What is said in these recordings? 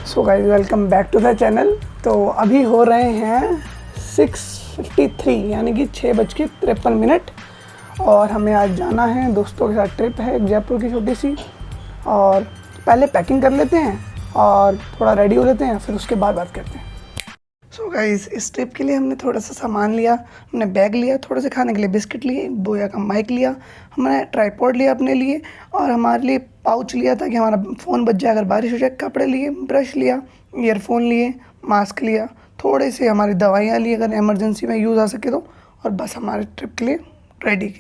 So guys welcome back to the channel. तो अभी हो रहे हैं 6:53 यानी कि 6:53 और हमें आज जाना है, दोस्तों के साथ ट्रिप है जयपुर की छोटी सी। और पहले पैकिंग कर लेते हैं और थोड़ा रेडी हो लेते हैं, फिर उसके बाद बात करते हैं। सो गाइस इस ट्रिप के लिए हमने थोड़ा सा सामान लिया, हमने बैग लिया, थोड़े से खाने के लिए बिस्किट लिए, बोया का माइक लिया, हमने ट्राइपॉड लिया अपने लिए और हमारे लिए पाउच लिया ताकि हमारा फ़ोन बच जाए अगर बारिश हो जाए, कपड़े लिए, ब्रश लिया, ईयरफोन लिए, मास्क लिया, थोड़े से हमारी दवाइयाँ ली अगर इमरजेंसी में यूज़ आ सके तो, और बस हमारे ट्रिप के लिए रेडी।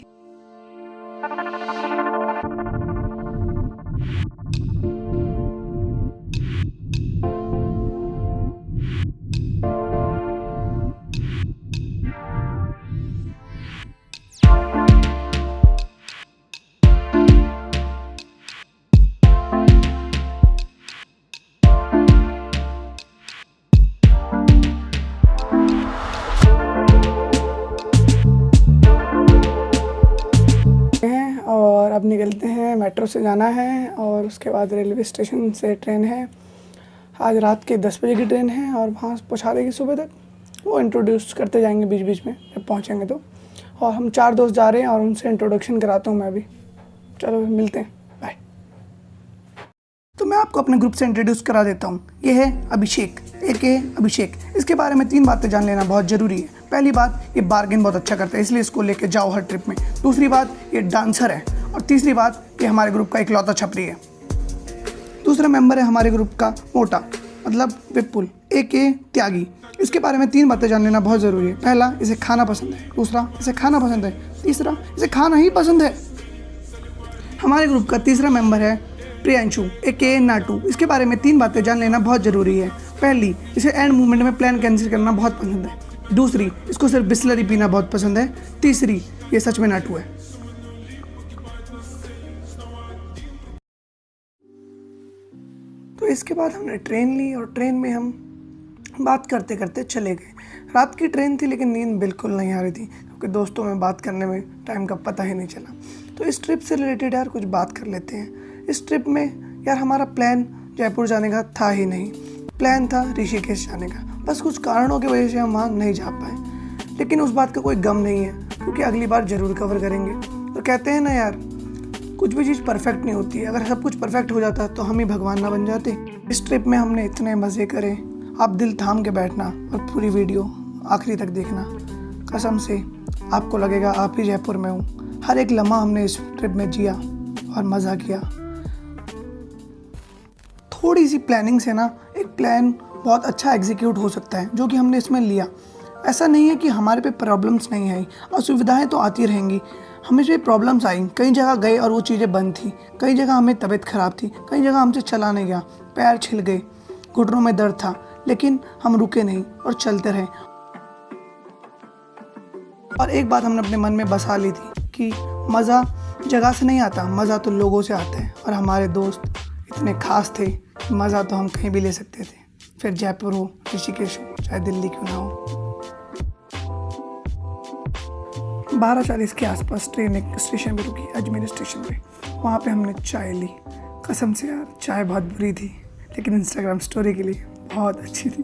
और अब निकलते हैं, मेट्रो से जाना है और उसके बाद रेलवे स्टेशन से ट्रेन है। आज रात के 10 बजे की ट्रेन है और वहाँ पहुँचा देगी सुबह तक। वो इंट्रोड्यूस करते जाएंगे बीच बीच में जब पहुँचेंगे तो। और हम 4 दोस्त जा रहे हैं और उनसे इंट्रोडक्शन कराता हूँ मैं अभी। चलो मिलते हैं, बाय। तो मैं आपको अपने ग्रुप से इंट्रोड्यूस करा देता हूँ। ये है अभिषेक, अभिषेक। इसके बारे में 3 बातें जान लेना बहुत ज़रूरी है। पहली बात, ये बार्गेन बहुत अच्छा करता है, इसलिए इसको लेके जाओ हर ट्रिप में। दूसरी बात, ये डांसर है। और तीसरी बात, ये हमारे ग्रुप का इकलौता छपरी है। दूसरा मेंबर है हमारे ग्रुप का मोटा, मतलब विपुल त्यागी। इसके बारे में 3 बातें जान लेना बहुत ज़रूरी है। पहला, इसे खाना पसंद है। दूसरा, इसे खाना पसंद है। तीसरा, इसे खाना ही पसंद है। हमारे ग्रुप का तीसरा मेंबर है प्रियांशु नाटू। इसके बारे में 3 बातें जान लेना बहुत ज़रूरी है। पहली, इसे एंड मोमेंट में प्लान कैंसिल करना बहुत पसंद है। दूसरी, इसको सिर्फ बिस्लरी पीना बहुत पसंद है। तीसरी, ये सच में नाटू है। तो इसके बाद हमने ट्रेन ली और ट्रेन में हम बात करते करते चले गए। रात की ट्रेन थी लेकिन नींद बिल्कुल नहीं आ रही थी क्योंकि दोस्तों में बात करने में टाइम का पता ही नहीं चला। तो इस ट्रिप से रिलेटेड यार कुछ बात कर लेते हैं। इस ट्रिप में यार हमारा प्लान जयपुर जाने का था ही नहीं, प्लान था ऋषिकेश जाने का। बस कुछ कारणों की वजह से हम वहाँ नहीं जा पाए, लेकिन उस बात का कोई गम नहीं है क्योंकि अगली बार ज़रूर कवर करेंगे। तो कहते हैं ना यार, कुछ भी चीज़ परफेक्ट नहीं होती है। अगर सब कुछ परफेक्ट हो जाता तो हम ही भगवान ना बन जाते। इस ट्रिप में हमने इतने मज़े करे, आप दिल थाम के बैठना और पूरी वीडियो आखिरी तक देखना। कसम से आपको लगेगा आप ही जयपुर में हूँ। हर एक लम्हा हमने इस ट्रिप में जिया और मज़ा किया। थोड़ी सी प्लानिंग से ना एक प्लान बहुत अच्छा एग्जीक्यूट हो सकता है, जो कि हमने इसमें लिया। ऐसा नहीं है कि हमारे पे प्रॉब्लम्स नहीं आई, असुविधाएं तो आती रहेंगी। हमें से प्रॉब्लम्स आई, कई जगह गए और वो चीज़ें बंद थी, कई जगह हमें तबीयत ख़राब थी, कई जगह हमसे चला नहीं गया, पैर छिल गए, घुटनों में दर्द था, लेकिन हम रुके नहीं और चलते रहे। और एक बात हमने अपने मन में बसा ली थी कि मज़ा जगह से नहीं आता, मज़ा तो लोगों से आता है। और हमारे दोस्त इतने ख़ास थे कि मज़ा तो हम कहीं भी ले सकते थे, फिर जयपुर हो, ऋषिकेश हो, चाहे दिल्ली क्यों ना हो। 12:40 के आसपास ट्रेन एक स्टेशन पे रुकी, अजमेर स्टेशन पे। वहाँ पे हमने चाय ली। कसम से यार चाय बहुत बुरी थी, लेकिन इंस्टाग्राम स्टोरी के लिए बहुत अच्छी थी।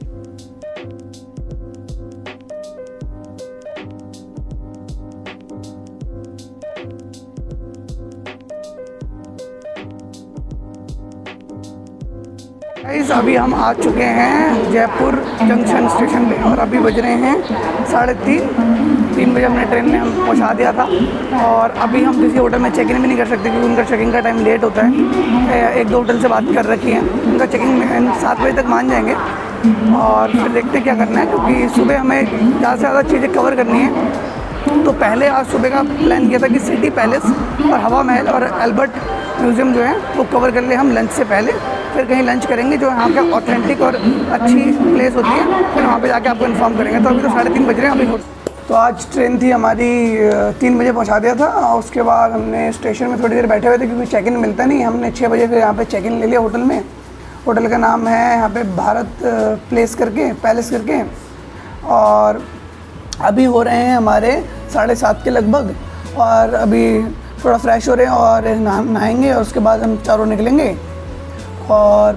गाइस अभी हम आ चुके हैं जयपुर जंक्शन स्टेशन पे और अभी बज रहे हैं 3:30 बजे। हमने ट्रेन में हम पहुंचा दिया था और अभी हम किसी होटल में चेक इन भी नहीं कर सकते क्योंकि उनका चेकिंग का टाइम लेट होता है। 1-2 होटल से बात कर रखी है, उनका चेकिंग 7 बजे तक मान जाएंगे और फिर देखते हैं क्या करना है, क्योंकि सुबह हमें ज़्यादा से ज़्यादा चीज़ें कवर करनी है। तो पहले आज सुबह का प्लान किया था कि सिटी पैलेस और हवा महल और एल्बर्ट म्यूज़ियम जो है वो कवर कर ले हम लंच से पहले। फिर कहीं लंच करेंगे जो यहाँ का ऑथेंटिक और अच्छी प्लेस होती है, फिर वहाँ पे जाके आपको इन्फॉर्म करेंगे। तो अभी तो 3:30 बज रहे हैं अभी। तो आज ट्रेन थी हमारी 3 बजे पहुँचा दिया था और उसके बाद हमने स्टेशन में थोड़ी देर बैठे हुए थे क्योंकि चेक इन मिलता नहीं। हमने 6 बजे फिर यहाँ पे चेक इन ले लिया होटल में। होटल का नाम है यहाँ पे भारत पैलेस करके। और अभी हो रहे हैं हमारे 7:30 के लगभग और अभी थोड़ा फ्रेश हो रहे हैं और नहाएंगे और उसके बाद हम चारों निकलेंगे। और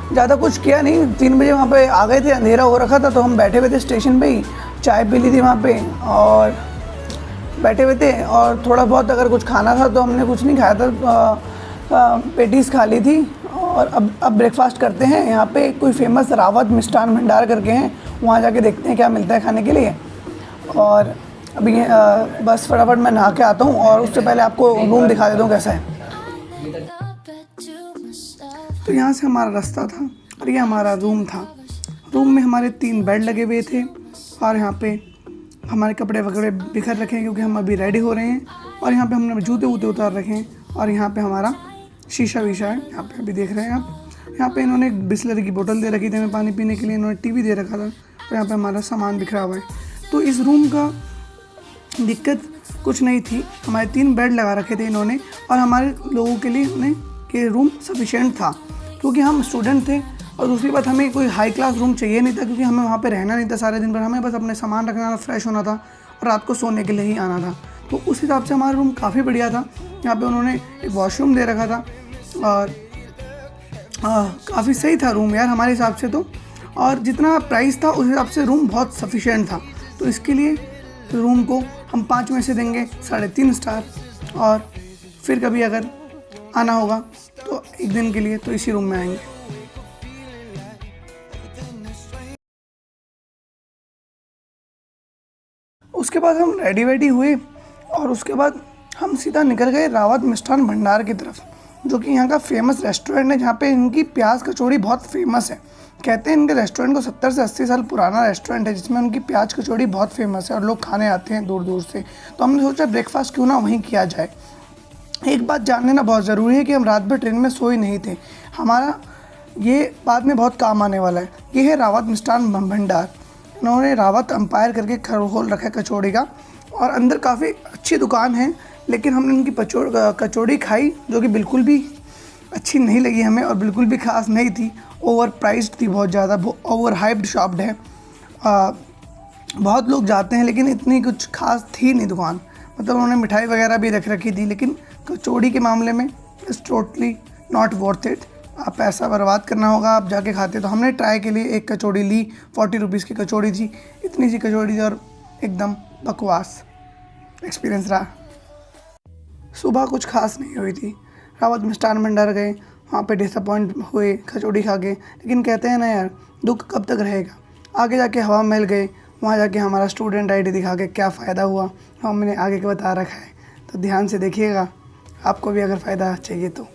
ज़्यादा कुछ किया नहीं, 3 बजे वहाँ पे आ गए थे, अंधेरा हो रखा था, तो हम बैठे हुए थे स्टेशन पे ही, चाय पी ली थी वहाँ पे और बैठे हुए थे। और थोड़ा बहुत अगर कुछ खाना था तो हमने कुछ नहीं खाया था, पेटीज़ खा ली थी। और अब ब्रेकफास्ट करते हैं। यहाँ पे कोई फेमस रावत मिष्ठान भंडार करके हैं, वहाँ जाके देखते हैं क्या मिलता है खाने के लिए। और अभी बस फटाफट मैं नहा के आता हूँ और उससे पहले आपको रूम दिखा देता हूँ कैसा है। तो यहाँ से हमारा रास्ता था और ये हमारा रूम था। रूम में हमारे 3 बेड लगे हुए थे और यहाँ पे हमारे कपड़े वगैरह बिखर रखे हैं क्योंकि हम अभी रेडी हो रहे हैं। और यहाँ पे हमने जूते वूते उतार रखे हैं और यहाँ पे हमारा शीशा वीशा है, यहाँ पे अभी देख रहे हैं आप। यहाँ पे इन्होंने एक बिस्लरी की बोतल दे रखी थी हमें पानी पीने के लिए, इन्होंने टीवी दे रखा था और यहाँ पे हमारा सामान बिखरा हुआ है। तो इस रूम का दिक्कत कुछ नहीं थी, हमारे 3 बेड लगा रखे थे इन्होंने और हमारे लोगों के लिए उन्हें के रूम सफिशेंट था क्योंकि हम स्टूडेंट थे। और दूसरी बात, हमें कोई हाई क्लास रूम चाहिए नहीं था क्योंकि हमें वहाँ पे रहना नहीं था सारे दिन भर, हमें बस अपने सामान रखना था, फ्रेश होना था और रात को सोने के लिए ही आना था। तो उस हिसाब से हमारा रूम काफ़ी बढ़िया था। यहाँ पे उन्होंने एक वॉशरूम दे रखा था और काफ़ी सही था रूम यार हमारे हिसाब से तो। और जितना प्राइस था उस हिसाब से रूम बहुत सफिशेंट था। तो इसके लिए रूम को हम 5 में से देंगे 3.5 स्टार। और फिर कभी अगर आना होगा तो एक दिन के लिए तो इसी रूम में आएंगे। उसके बाद हम रेडी वेडी हुए और उसके बाद हम सीधा निकल गए रावत मिष्ठान भंडार की तरफ, जो कि यहाँ का फेमस रेस्टोरेंट है, जहाँ पे इनकी प्याज कचौड़ी बहुत फेमस है। कहते हैं इनके रेस्टोरेंट को 70 से 80 साल पुराना रेस्टोरेंट है जिसमें उनकी प्याज कचौड़ी बहुत फेमस है और लोग खाने आते हैं दूर दूर से। तो हमने सोचा ब्रेकफास्ट क्यों ना वहीं किया जाए। एक बात जान लेना बहुत ज़रूरी है कि हम रात भर ट्रेन में सोए नहीं थे, हमारा ये बाद में बहुत काम आने वाला है। ये है रावत मिष्ठान भंडार, इन्होंने रावत एम्पायर करके खोल रखा है कचौड़ी का और अंदर काफ़ी अच्छी दुकान है। लेकिन हमने इनकी कचौड़ी खाई जो कि बिल्कुल भी अच्छी नहीं लगी हमें और बिल्कुल भी ख़ास नहीं थी, ओवर प्राइस्ड थी, बहुत ज़्यादा ओवर हाइप्ड शॉप्ड है। बहुत लोग जाते हैं लेकिन इतनी कुछ खास थी नहीं दुकान, मतलब उन्होंने मिठाई वगैरह भी रख रखी थी लेकिन कचौड़ी के मामले में it's totally not worth it. आप पैसा बर्बाद करना होगा आप जाके खाते। तो हमने ट्राई के लिए एक कचौड़ी ली, 40 रुपीज़ की कचौड़ी थी, इतनी सी कचौड़ी थी और एकदम बकवास एक्सपीरियंस रहा। सुबह कुछ खास नहीं हुई थी, रावत मिष्ठान भंडार गए, वहाँ पे डिसअपॉइंट हुए कचौड़ी खा के। लेकिन कहते हैं ना यार, दुख कब तक रहेगा। आगे जाके हवा महल गए, वहाँ जाके हमारा स्टूडेंट आईडी दिखा के क्या फ़ायदा हुआ हमने आगे के बता रखा है, तो ध्यान से देखिएगा आपको भी अगर फ़ायदा चाहिए तो।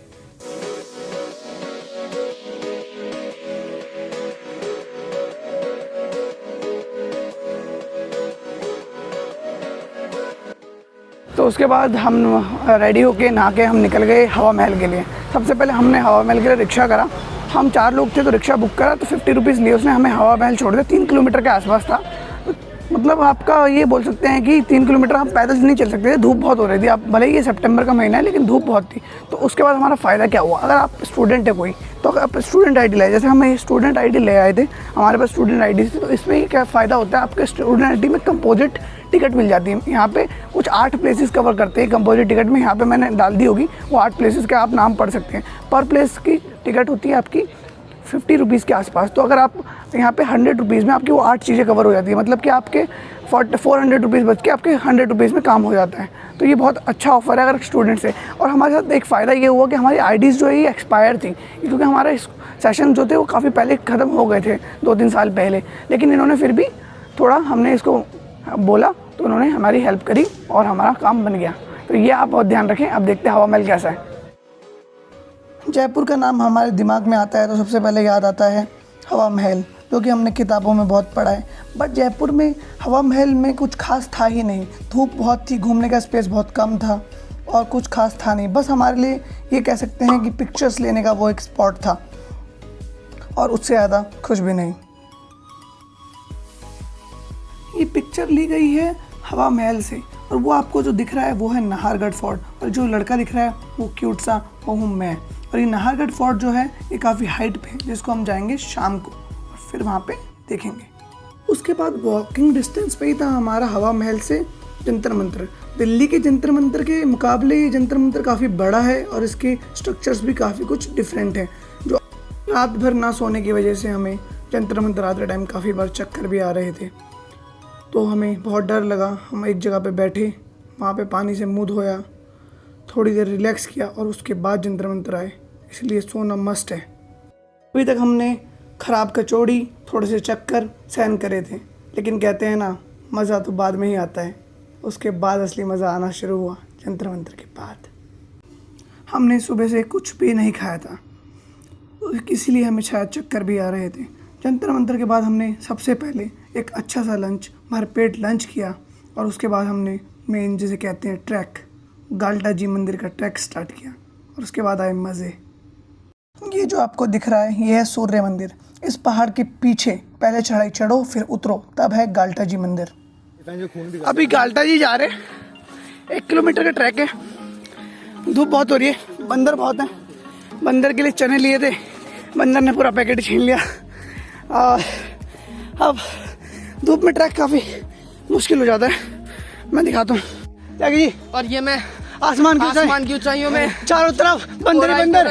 तो उसके बाद हम रेडी होके नहा के हम निकल गए हवा महल के लिए। सबसे पहले हमने हवा महल के लिए रिक्शा करा, हम 4 लोग थे तो रिक्शा बुक करा, तो 50 रुपीज़ लिए उसने, हमें हवा महल छोड़ दिया। 3 किलोमीटर के आसपास था, मतलब आपका ये बोल सकते हैं कि 3 किलोमीटर हम पैदल नहीं चल सकते थे, धूप बहुत हो रही थी। आप भले ही ये सितंबर का महीना है लेकिन धूप बहुत थी। तो उसके बाद हमारा फ़ायदा क्या हुआ, अगर आप स्टूडेंट है कोई तो अगर आप स्टूडेंट आईडी लाए, जैसे हम स्टूडेंट आईडी ले आए थे, हमारे पास स्टूडेंट आईडी थी, तो इसमें क्या फ़ायदा होता है, आपके स्टूडेंट आईडी में कंपोजिट टिकट मिल जाती है। यहाँ पे कुछ 8 प्लेसेस कवर करते हैं कंपोजिट टिकट में, यहाँ पे मैंने डाल दी होगी, वो 8 प्लेसेस के आप नाम पढ़ सकते हैं। पर प्लेस की टिकट होती है आपकी 50 रुपीज़ के आसपास। तो अगर आप यहाँ पे 100 रुपीज़ में आपकी वो 8 चीज़ें कवर हो जाती है, मतलब कि आपके 400 रुपीज़ बच के आपके 100 रुपीज़ में काम हो जाता है। तो ये बहुत अच्छा ऑफ़र है अगर स्टूडेंट से। और हमारे साथ एक फ़ायदा ये हुआ कि हमारी आईडीज़ जो है ये एक्सपायर थी, क्योंकि हमारे सेशन जो थे वो काफ़ी पहले ख़त्म हो गए थे, 2-3 साल पहले। लेकिन इन्होंने फिर भी थोड़ा, हमने इसको बोला तो उन्होंने हमारी हेल्प करी और हमारा काम बन गया। तो ये आप बहुत ध्यान रखें। अब देखते हैं हवा महल कैसा है। जयपुर का नाम हमारे दिमाग में आता है तो सबसे पहले याद आता है हवा महल, जो कि हमने किताबों में बहुत पढ़ा है। बट जयपुर में हवा महल में कुछ खास था ही नहीं, धूप बहुत थी, घूमने का स्पेस बहुत कम था और कुछ खास था नहीं। बस हमारे लिए ये कह सकते हैं कि पिक्चर्स लेने का वो एक स्पॉट था और उससे ज़्यादा कुछ भी नहीं। ये पिक्चर ली गई है हवा महल से और वो आपको जो दिख रहा है वो है नाहरगढ़ फोर्ट और जो लड़का दिख रहा है वो क्यूट सा वो हूँ मैं। और ये नाहरगढ़ फोर्ट जो है ये काफ़ी हाइट पे है, जिसको हम जाएंगे शाम को और फिर वहाँ पे देखेंगे। उसके बाद वॉकिंग डिस्टेंस पे ही था हमारा हवा महल से जंतर मंतर। दिल्ली के जंतर मंतर के मुकाबले ये जंतर मंतर काफ़ी बड़ा है और इसके स्ट्रक्चर्स भी काफ़ी कुछ डिफरेंट हैं। जो रात भर ना सोने की वजह से हमें जंतर मंतर आते टाइम काफ़ी बार चक्कर भी आ रहे थे, तो हमें बहुत डर लगा। हम एक जगह पे बैठे, वहाँ पे पानी से मुँह धोया, थोड़ी देर रिलैक्स किया और उसके बाद जंतर मंतर आए, इसलिए सोना मस्ट है। अभी तक हमने ख़राब कचौड़ी, थोड़े से चक्कर सहन करे थे, लेकिन कहते हैं ना मज़ा तो बाद में ही आता है। उसके बाद असली मज़ा आना शुरू हुआ जंतर मंतर के बाद। हमने सुबह से कुछ भी नहीं खाया था, इसीलिए हमें शायद चक्कर भी आ रहे थे। जंतर मंतर के बाद हमने सबसे पहले एक अच्छा सा लंच, भरपेट लंच किया और उसके बाद हमने मेन जिसे कहते हैं ट्रैक, गाल्टा जी मंदिर का ट्रैक स्टार्ट किया और उसके बाद आए मज़े। ये जो आपको दिख रहा है ये है सूर्य मंदिर। इस पहाड़ के पीछे पहले चढ़ाई चढ़ो फिर उतरो, तब है गाल्टा जी मंदिर। अभी गाल्टा जी जा रहे हैं, 1 किलोमीटर का ट्रैक है। धूप बहुत हो रही है, बंदर बहुत है। बंदर के लिए चने लिए थे, बंदर ने पूरा पैकेट छीन लिया और अब धूप में ट्रैक काफ़ी मुश्किल हो जाता है। मैं दिखाता हूँ क्या जी। और ये मैं आसमान की ऊंचाइयों में चारों तरफ बंदर ही बंदर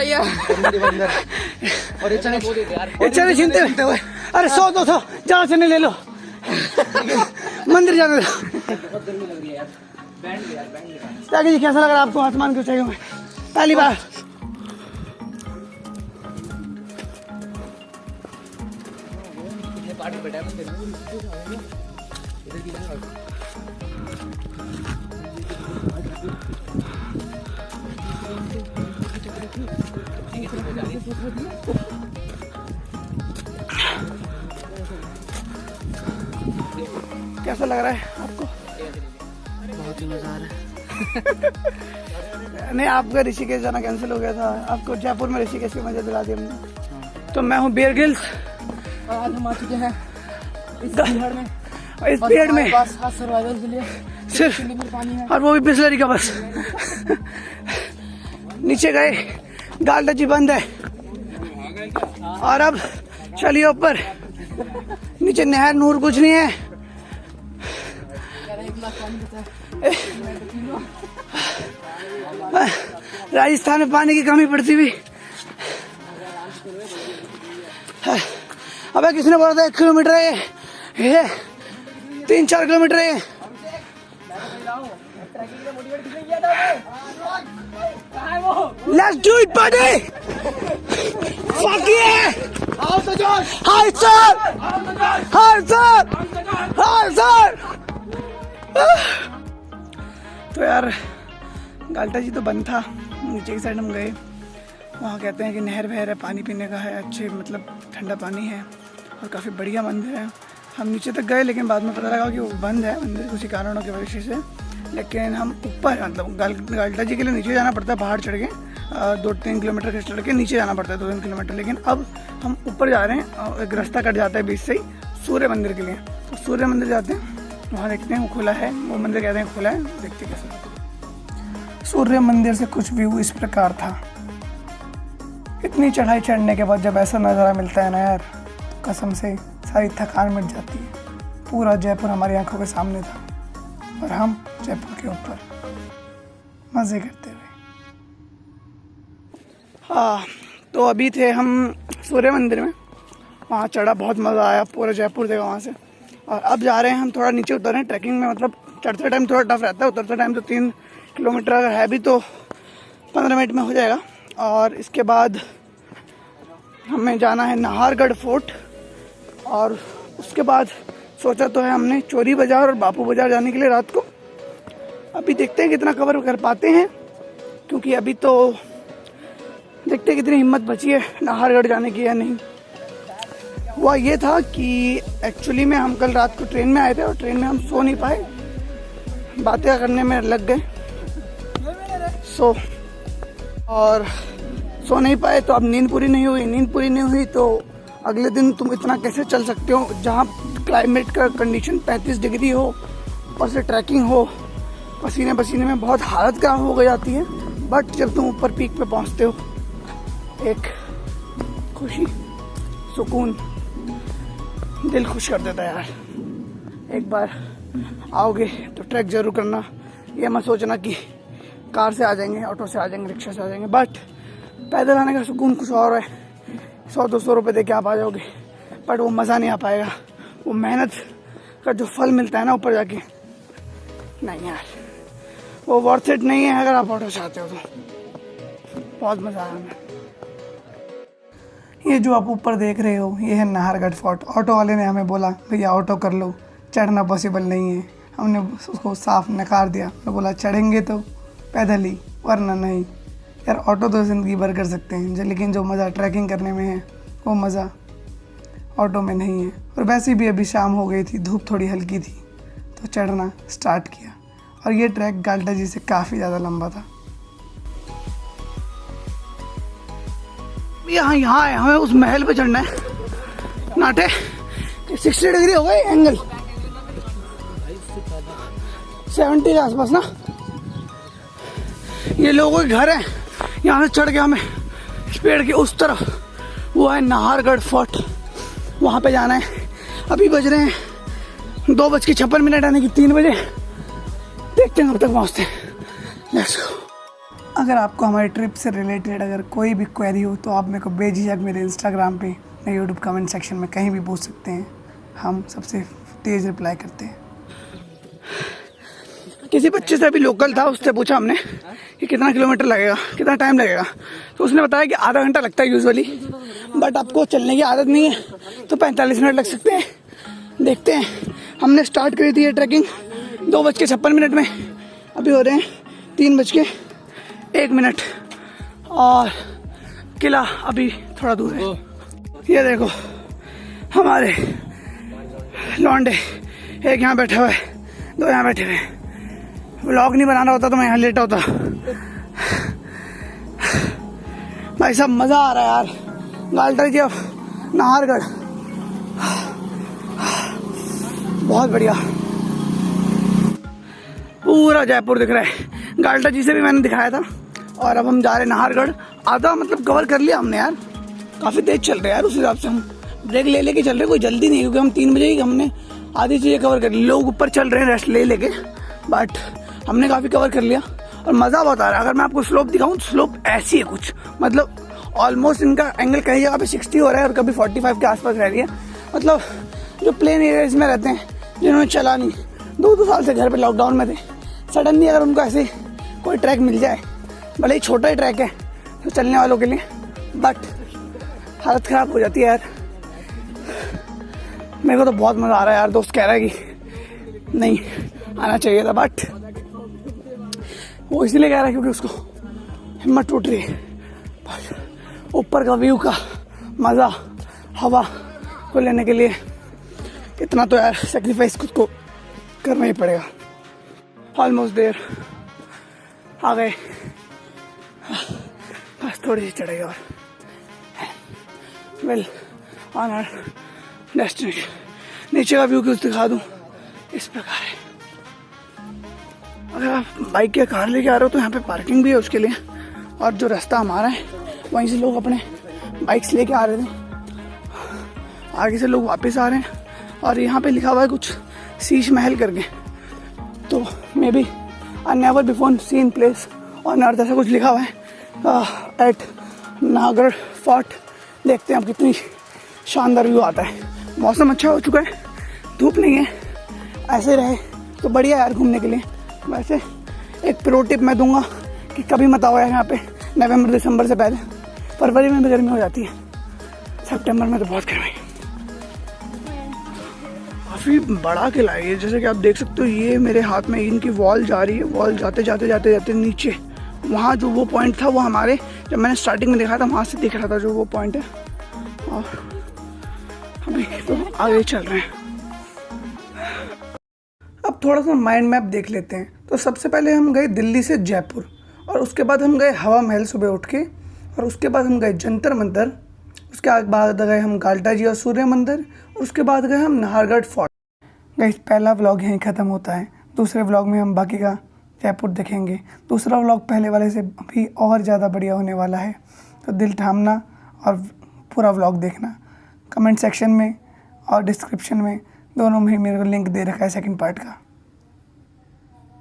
और ये चने छीनते हुए। अरे 100-200 ज़्यादा चने ले लो, मंदिर जाने दो। क्या जी कैसा लग रहा है आपको आसमान की ऊंचाइयों में पहली बार? कैसा लग रहा है आपको? बहुत ही मजा आ रहा है। नहीं, आपका ऋषिकेश जाना कैंसिल हो गया था, आपको जयपुर में ऋषिकेश की मजा दिला दी हमने। तो मैं हूँ बेयर ग्रिल्स, आज हम आ चुके हैं इस पहाड़ में, इस पेड़ में सर्वाइवल के लिए सिर्फ पानी है, और वो भी बिस्लरी का बस। नीचे गए, गाल्टा जी बंद है और अब चलिए ऊपर। नीचे नहर नूर कुछ नहीं है। राजस्थान में पानी की कमी पड़ती हुई। अबे किसने बोला था 1 किलोमीटर है ये 3-4 किलोमीटर है। Let's do it, buddy! Fuck yeah! Hi, sir! Hi, sir! Hi, sir! तो यार गाल्टा जी तो बंद था। नीचे की साइड हम गए, वहाँ कहते हैं कि नहर वहर है, पानी पीने का है, अच्छे मतलब ठंडा पानी है और काफ़ी बढ़िया मंदिर है। हम नीचे तक गए लेकिन बाद में पता लगा कि वो बंद है मंदिर किसी कारणों की वजह से। लेकिन हम ऊपर मतलब गाल्टा जी के लिए नीचे जाना पड़ता है, पहाड़ चढ़ के 2-3 किलोमीटर के चढ़ के नीचे जाना पड़ता है 2-3 किलोमीटर। लेकिन अब हम ऊपर जा रहे हैं, एक रास्ता कट जाता है बीच से ही सूर्य मंदिर के लिए। तो सूर्य मंदिर जाते हैं, वहाँ देखते हैं वो खुला है, वो मंदिर कहते हैं खुला है, देखते कैसा। सूर्य मंदिर से कुछ व्यू इस प्रकार था। इतनी चढ़ाई चढ़ने के बाद जब ऐसा नज़ारा मिलता है ना यार, कसम से सारी थकान मिट जाती है। पूरा जयपुर हमारी आंखों के सामने था और हम जयपुर के ऊपर मज़े करते हुए। हाँ, तो अभी थे हम सूर्य मंदिर में, वहाँ चढ़ा, बहुत मज़ा आया, पूरा जयपुर देखा वहाँ से। और अब जा रहे हैं हम थोड़ा नीचे उतर रहे हैं ट्रैकिंग में। मतलब चढ़ते टाइम थोड़ा टफ रहता है, उतरते टाइम तो 3 किलोमीटर अगर है भी तो 15 मिनट में हो जाएगा। और इसके बाद हमें जाना है नाहरगढ़ फोर्ट और उसके बाद सोचा तो है हमने चोरी बाज़ार और बापू बाज़ार जाने के लिए रात को। अभी देखते हैं कितना कवर कर पाते हैं, क्योंकि अभी तो देखते हैं कितनी हिम्मत बची है नाहरगढ़ जाने की या नहीं। हुआ ये था कि एक्चुअली में हम कल रात को ट्रेन में आए थे और ट्रेन में हम सो नहीं पाए, बातें करने में लग गए और सो नहीं पाए। तो अब नींद पूरी नहीं हुई तो अगले दिन तुम इतना कैसे चल सकते हो जहाँ क्लाइमेट का कंडीशन 35 डिग्री हो और से ट्रैकिंग हो, पसीने पसीने में बहुत हालत खराब हो गई जाती है। बट जब तुम ऊपर पीक पे पहुँचते हो, एक खुशी, सुकून, दिल खुश कर देता है यार। एक बार आओगे तो ट्रैक जरूर करना। ये मत सोचना कि कार से आ जाएंगे, ऑटो से आ जाएंगे, रिक्शा से आ जाएंगे, बट पैदल आने का सुकून कुछ और है। 100-200 रुपये दे के आप आ जाओगे, बट वो मज़ा नहीं आ पाएगा। वो मेहनत का जो फल मिलता है ना ऊपर जाके, नहीं यार, वो वर्थ इट नहीं है अगर आप ऑटो चाहते हो तो। बहुत मज़ा आया हमें। ये जो आप ऊपर देख रहे हो ये है नाहरगढ़ फोर्ट। ऑटो वाले ने हमें बोला भैया ऑटो कर लो, चढ़ना पॉसिबल नहीं है। हमने उसको साफ नकार दिया, मैं बोला चढ़ेंगे तो पैदल ही, वरना नहीं। यार ऑटो तो ज़िंदगी भर कर सकते हैं, लेकिन जो मज़ा ट्रैकिंग करने में है वो मज़ा ऑटो में नहीं है। और वैसे भी अभी शाम हो गई थी, धूप थोड़ी हल्की थी, तो चढ़ना स्टार्ट किया। और ये ट्रैक गाल्टा जी से काफ़ी ज़्यादा लंबा था। यहाँ है, हमें उस महल पे चढ़ना है। नाटे 60 डिग्री हो गए एंगल, 70 के आसपास ना। ये लोगों के घर है, यहाँ से चढ़ के हमें इस पेड़ के उस तरफ वो है नाहरगढ़ फोर्ट, वहाँ पे जाना है। अभी बज रहे हैं 2:56 यानी कि 3 बजे। देखते हैं कब तक पहुँचते हैं। Let's go. अगर आपको हमारी ट्रिप से रिलेटेड अगर कोई भी क्वेरी हो तो आप मेरे को बेझिझक मेरे इंस्टाग्राम पे या यूट्यूब कमेंट सेक्शन में कहीं भी पूछ सकते हैं, हम सबसे तेज़ रिप्लाई करते हैं। किसी बच्चे से अभी लोकल था, उससे पूछा हमने कि कितना किलोमीटर लगेगा, कितना टाइम लगेगा, तो उसने बताया कि आधा घंटा लगता है यूजुअली, बट आपको चलने की आदत नहीं है तो 45 मिनट लग सकते हैं। देखते हैं। हमने स्टार्ट करी थी ये ट्रैकिंग 2:56 में, अभी हो रहे हैं 3:01 और किला अभी थोड़ा दूर है। ये देखो हमारे लौंडे, एक यहाँ बैठा हुआ है, 2 यहाँ बैठे हुए हैं। व्लॉग नहीं बनाना होता तो मैं यहाँ लेटा होता। भाई साहब मज़ा आ रहा है यार। गाल्टा जी अब नाहरगढ़, बहुत बढ़िया, पूरा जयपुर दिख रहा है। गाल्टा जी से भी मैंने दिखाया था। और अब हम जा रहे हैं नाहरगढ़। आधा मतलब कवर कर लिया हमने यार, काफ़ी तेज चल रहे हैं यार। उस हिसाब से हम ब्रेक ले लेके चल रहे हैं, कोई जल्दी नहीं, क्योंकि हम 3 बजे ही हमने आधी चीज़ें कवर कर ली। लोग ऊपर चल रहे हैं रेस्ट ले लेके, बट हमने काफ़ी कवर कर लिया और मज़ा बहुत आ रहा है। अगर मैं आपको स्लोप दिखाऊं तो स्लोप ऐसी है कुछ, मतलब ऑलमोस्ट इनका एंगल कहीं जगह पे 60 हो रहा है और कभी 45 के आसपास रह रही है। मतलब जो प्लेन एरियाज में रहते हैं, जिन्होंने चला नहीं, 2 साल से घर पे लॉकडाउन में थे, सडनली अगर उनको ऐसे कोई ट्रैक मिल जाए, भले ही छोटा ही ट्रैक है तो चलने वालों के लिए, बट हालत ख़राब हो जाती है यार। मेरे को तो बहुत मज़ा आ रहा है यार। दोस्त कह रहा है कि नहीं आना चाहिए था, बट वो इसलिए कह रहा है क्योंकि उसको हिम्मत टूट रही है। ऊपर का व्यू का मज़ा, हवा को लेने के लिए इतना तो यार सेक्रीफाइस खुद को करना ही पड़ेगा। ऑलमोस्ट देर आ गए, बस थोड़ी सी चढ़ेगी और वेल ऑन आवर डेस्टिनेशन। नीचे का व्यू कुछ दिखा दूँ, इस प्रकार है। अगर आप बाइक या कार लेके आ रहे हो तो यहाँ पे पार्किंग भी है उसके लिए। और जो रास्ता हमारा है वहीं से लोग अपने बाइक्स लेके आ रहे थे, आगे से लोग वापस आ रहे हैं। और यहाँ पे लिखा हुआ है कुछ शीश महल करके, तो may be a never before seen place on earth, ऐसा कुछ लिखा हुआ है एट नाहरगढ़ फोर्ट। देखते हैं अब कितनी शानदार व्यू आता है। मौसम अच्छा हो चुका है, धूप नहीं है, ऐसे रहे तो बढ़िया यार घूमने के लिए। वैसे एक प्रो टिप मैं दूंगा कि कभी मत आओ यार यहाँ पे नवंबर दिसंबर से पहले। फरवरी में भी गर्मी हो जाती है, सितंबर में तो बहुत गर्मी। काफ़ी बड़ा किला है ये, जैसे कि आप देख सकते हो। ये मेरे हाथ में इनकी वॉल जा रही है, वॉल जाते जाते जाते जाते नीचे वहाँ जो वो पॉइंट था वो हमारे, जब मैंने स्टार्टिंग में देखा था वहाँ से दिख रहा था जो वो पॉइंट है। और अभी तो आगे चल रहे हैं। अब थोड़ा सा माइंड मैप देख लेते हैं। तो सबसे पहले हम गए दिल्ली से जयपुर, और उसके बाद हम गए हवा महल सुबह उठ के, और उसके बाद हम गए जंतर मंतर, उसके बाद गए हम गाल्टा जी और सूर्य मंदिर, और उसके बाद गए हम नाहरगढ़ फोर्ट। गाइस पहला व्लॉग यहीं ख़त्म होता है। दूसरे व्लॉग में हम बाकी का जयपुर देखेंगे। दूसरा व्लॉग पहले वाले से भी और ज़्यादा बढ़िया होने वाला है, तो दिल थामना और पूरा व्लॉग देखना। कमेंट सेक्शन में और डिस्क्रिप्शन में दोनों में ही मेरे को लिंक दे रखा है सेकंड पार्ट का।